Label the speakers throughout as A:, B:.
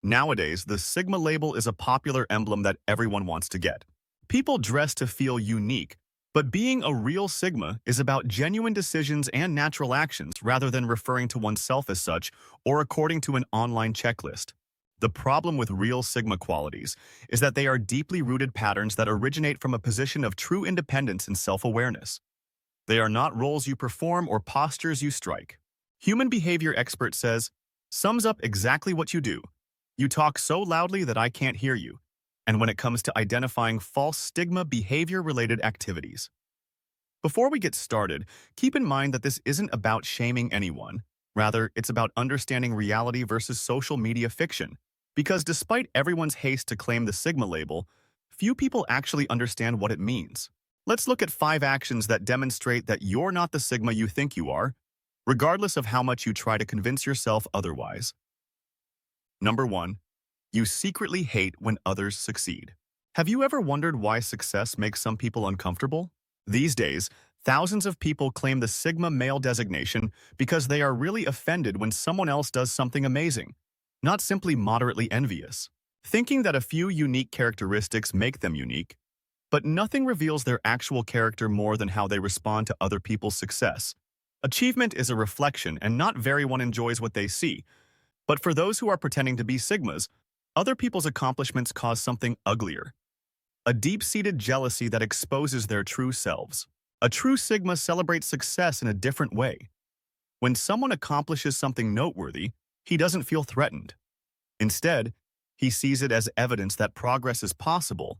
A: Nowadays, the Sigma label is a popular emblem that everyone wants to get. People dress to feel unique, but being a real Sigma is about genuine decisions and natural actions rather than referring to oneself as such or according to an online checklist. The problem with real Sigma qualities is that they are deeply rooted patterns that originate from a position of true independence and self-awareness. They are not roles you perform or postures you strike. Human behavior expert says, sums up exactly what you do. You talk so loudly that I can't hear you. And when it comes to identifying false stigma behavior-related activities. Before we get started, keep in mind that this isn't about shaming anyone. Rather, it's about understanding reality versus social media fiction. Because despite everyone's haste to claim the Sigma label, few people actually understand what it means. Let's look at 5 actions that demonstrate that you're not the Sigma you think you are, regardless of how much you try to convince yourself otherwise. Number 1. You secretly hate when others succeed. Have you ever wondered why success makes some people uncomfortable? These days, thousands of people claim the Sigma male designation because they are really offended when someone else does something amazing, not simply moderately envious. Thinking that a few unique characteristics make them unique, but nothing reveals their actual character more than how they respond to other people's success. Achievement is a reflection, and not everyone enjoys what they see. But for those who are pretending to be Sigmas, other people's accomplishments cause something uglier. A deep-seated jealousy that exposes their true selves. A true Sigma celebrates success in a different way. When someone accomplishes something noteworthy, he doesn't feel threatened. Instead, he sees it as evidence that progress is possible,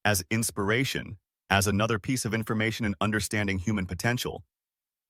A: as inspiration, as another piece of information in understanding human potential.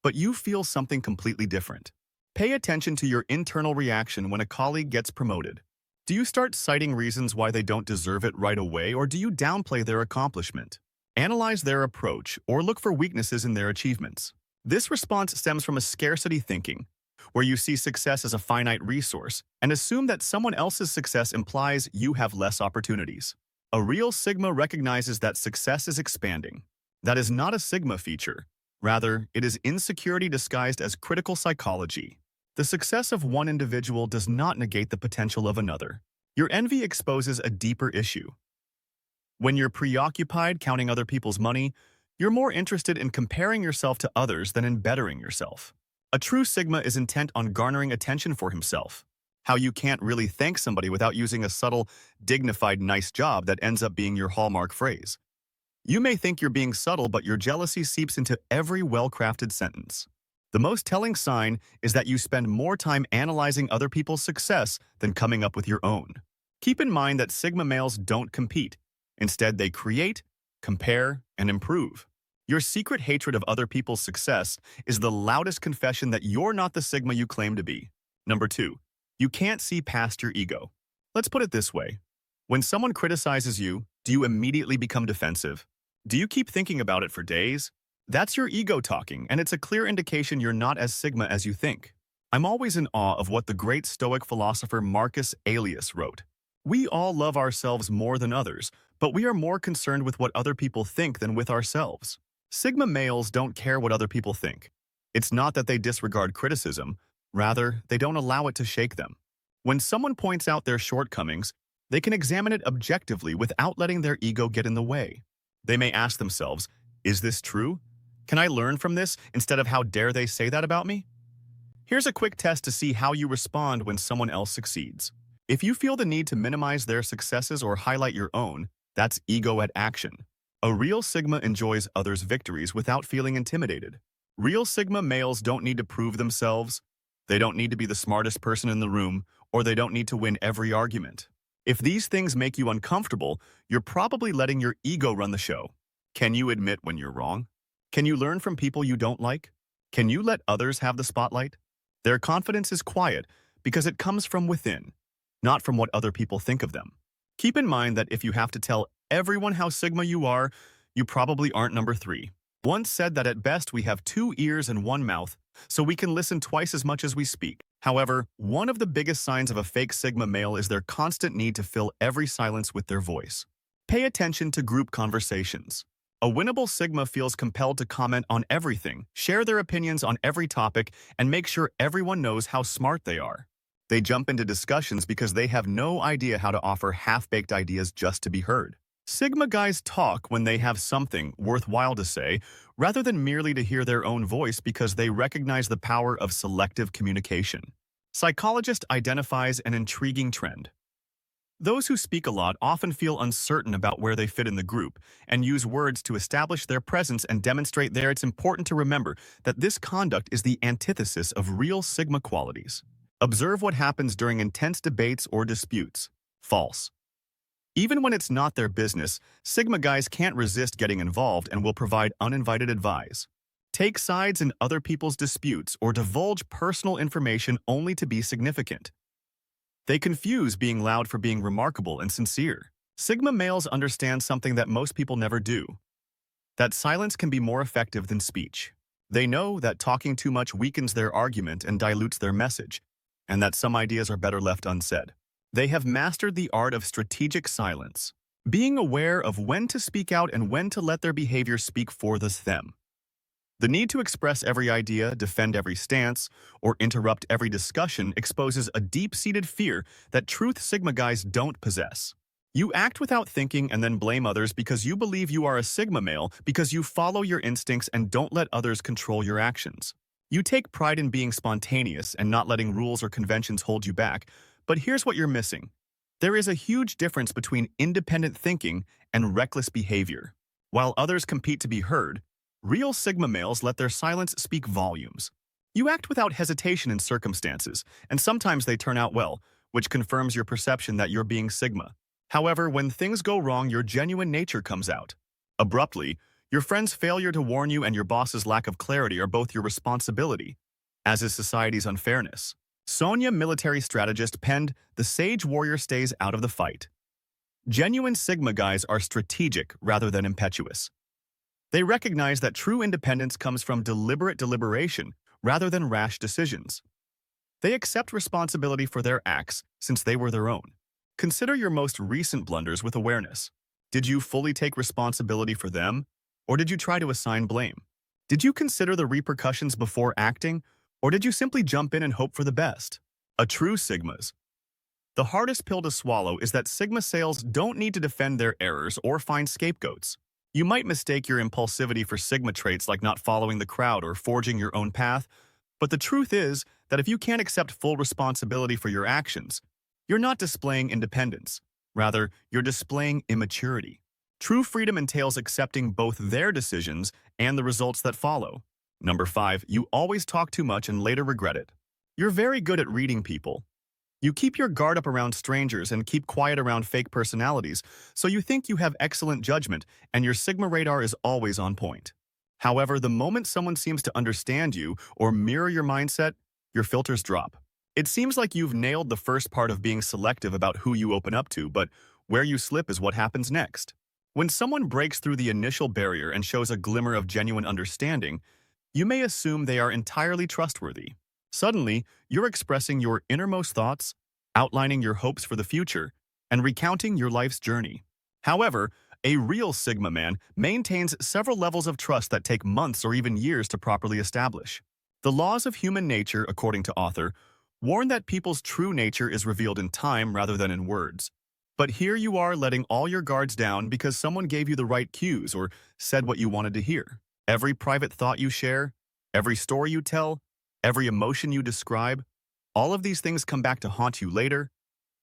A: But you feel something completely different. Pay attention to your internal reaction when a colleague gets promoted. Do you start citing reasons why they don't deserve it right away, or do you downplay their accomplishment? Analyze their approach or look for weaknesses in their achievements. This response stems from a scarcity thinking, where you see success as a finite resource and assume that someone else's success implies you have less opportunities. A real Sigma recognizes that success is expanding. That is not a Sigma feature. Rather, it is insecurity disguised as critical psychology. The success of one individual does not negate the potential of another. Your envy exposes a deeper issue. When you're preoccupied counting other people's money, you're more interested in comparing yourself to others than in bettering yourself. A true Sigma is intent on garnering attention for himself. How you can't really thank somebody without using a subtle, dignified, nice job that ends up being your hallmark phrase. You may think you're being subtle, but your jealousy seeps into every well-crafted sentence. The most telling sign is that you spend more time analyzing other people's success than coming up with your own. Keep in mind that Sigma males don't compete. Instead, they create, compare, and improve. Your secret hatred of other people's success is the loudest confession that you're not the Sigma you claim to be. Number 2. You can't see past your ego. Let's put it this way. When someone criticizes you, do you immediately become defensive? Do you keep thinking about it for days? That's your ego talking, and it's a clear indication you're not as Sigma as you think. I'm always in awe of what the great Stoic philosopher Marcus Aurelius wrote. We all love ourselves more than others, but we are more concerned with what other people think than with ourselves. Sigma males don't care what other people think. It's not that they disregard criticism, rather, they don't allow it to shake them. When someone points out their shortcomings, they can examine it objectively without letting their ego get in the way. They may ask themselves, is this true? Can I learn from this instead of how dare they say that about me? Here's a quick test to see how you respond when someone else succeeds. If you feel the need to minimize their successes or highlight your own, that's ego at action. A real Sigma enjoys others' victories without feeling intimidated. Real Sigma males don't need to prove themselves. They don't need to be the smartest person in the room, or they don't need to win every argument. If these things make you uncomfortable, you're probably letting your ego run the show. Can you admit when you're wrong? Can you learn from people you don't like? Can you let others have the spotlight? Their confidence is quiet because it comes from within, not from what other people think of them. Keep in mind that if you have to tell everyone how Sigma you are, you probably aren't number 3. Once said that at best we have 2 ears and 1 mouth, so we can listen twice as much as we speak. However, one of the biggest signs of a fake Sigma male is their constant need to fill every silence with their voice. Pay attention to group conversations. A winnable Sigma feels compelled to comment on everything, share their opinions on every topic, and make sure everyone knows how smart they are. They jump into discussions because they have no idea how to offer half-baked ideas just to be heard. Sigma guys talk when they have something worthwhile to say, rather than merely to hear their own voice because they recognize the power of selective communication. Psychologist identifies an intriguing trend. Those who speak a lot often feel uncertain about where they fit in the group and use words to establish their presence and demonstrate there. It's important to remember that this conduct is the antithesis of real Sigma qualities. Observe what happens during intense debates or disputes. False. Even when it's not their business, Sigma guys can't resist getting involved and will provide uninvited advice. Take sides in other people's disputes or divulge personal information only to be significant. They confuse being loud for being remarkable and sincere. Sigma males understand something that most people never do: that silence can be more effective than speech. They know that talking too much weakens their argument and dilutes their message, and that some ideas are better left unsaid. They have mastered the art of strategic silence, being aware of when to speak out and when to let their behavior speak for them. The need to express every idea, defend every stance, or interrupt every discussion exposes a deep-seated fear that truth Sigma guys don't possess. You act without thinking and then blame others because you believe you are a Sigma male because you follow your instincts and don't let others control your actions. You take pride in being spontaneous and not letting rules or conventions hold you back, but here's what you're missing. There is a huge difference between independent thinking and reckless behavior. While others compete to be heard, real Sigma males let their silence speak volumes. You act without hesitation in circumstances, and sometimes they turn out well, which confirms your perception that you're being Sigma. However, when things go wrong, your genuine nature comes out. Abruptly, your friend's failure to warn you and your boss's lack of clarity are both your responsibility, as is society's unfairness. Sonia, military strategist, penned, "The sage warrior stays out of the fight." Genuine Sigma guys are strategic rather than impetuous. They recognize that true independence comes from deliberate deliberation rather than rash decisions. They accept responsibility for their acts since they were their own. Consider your most recent blunders with awareness. Did you fully take responsibility for them, or did you try to assign blame? Did you consider the repercussions before acting, or did you simply jump in and hope for the best? A true Sigma's. The hardest pill to swallow is that Sigma sales don't need to defend their errors or find scapegoats. You might mistake your impulsivity for Sigma traits like not following the crowd or forging your own path, but the truth is that if you can't accept full responsibility for your actions, you're not displaying independence. Rather, you're displaying immaturity. True freedom entails accepting both their decisions and the results that follow. Number 5, you always talk too much and later regret it. You're very good at reading people. You keep your guard up around strangers and keep quiet around fake personalities, so you think you have excellent judgment and your Sigma radar is always on point. However, the moment someone seems to understand you or mirror your mindset, your filters drop. It seems like you've nailed the first part of being selective about who you open up to, but where you slip is what happens next. When someone breaks through the initial barrier and shows a glimmer of genuine understanding, you may assume they are entirely trustworthy. Suddenly, you're expressing your innermost thoughts, outlining your hopes for the future, and recounting your life's journey. However, a real Sigma man maintains several levels of trust that take months or even years to properly establish. The laws of human nature, according to author, warn that people's true nature is revealed in time rather than in words. But here you are letting all your guards down because someone gave you the right cues or said what you wanted to hear. Every private thought you share, every story you tell, every emotion you describe, all of these things come back to haunt you later.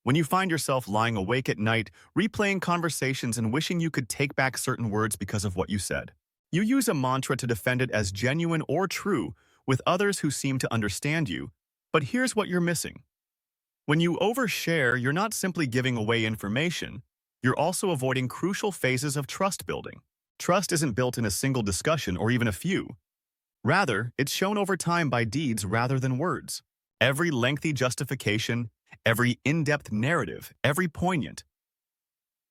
A: When you find yourself lying awake at night, replaying conversations and wishing you could take back certain words because of what you said. You use a mantra to defend it as genuine or true with others who seem to understand you, but here's what you're missing. When you overshare, you're not simply giving away information, you're also avoiding crucial phases of trust building. Trust isn't built in a single discussion or even a few. Rather, it's shown over time by deeds rather than words. Every lengthy justification, every in-depth narrative, every poignant.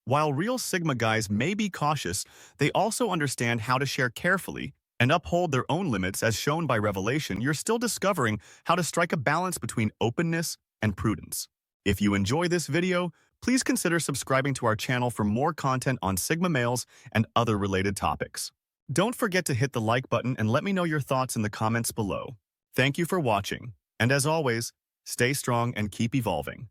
A: While real Sigma guys may be cautious, they also understand how to share carefully and uphold their own limits as shown by revelation. You're still discovering how to strike a balance between openness and prudence. If you enjoy this video, please consider subscribing to our channel for more content on Sigma males and other related topics. Don't forget to hit the like button and let me know your thoughts in the comments below. Thank you for watching, and as always, Stay strong and keep evolving.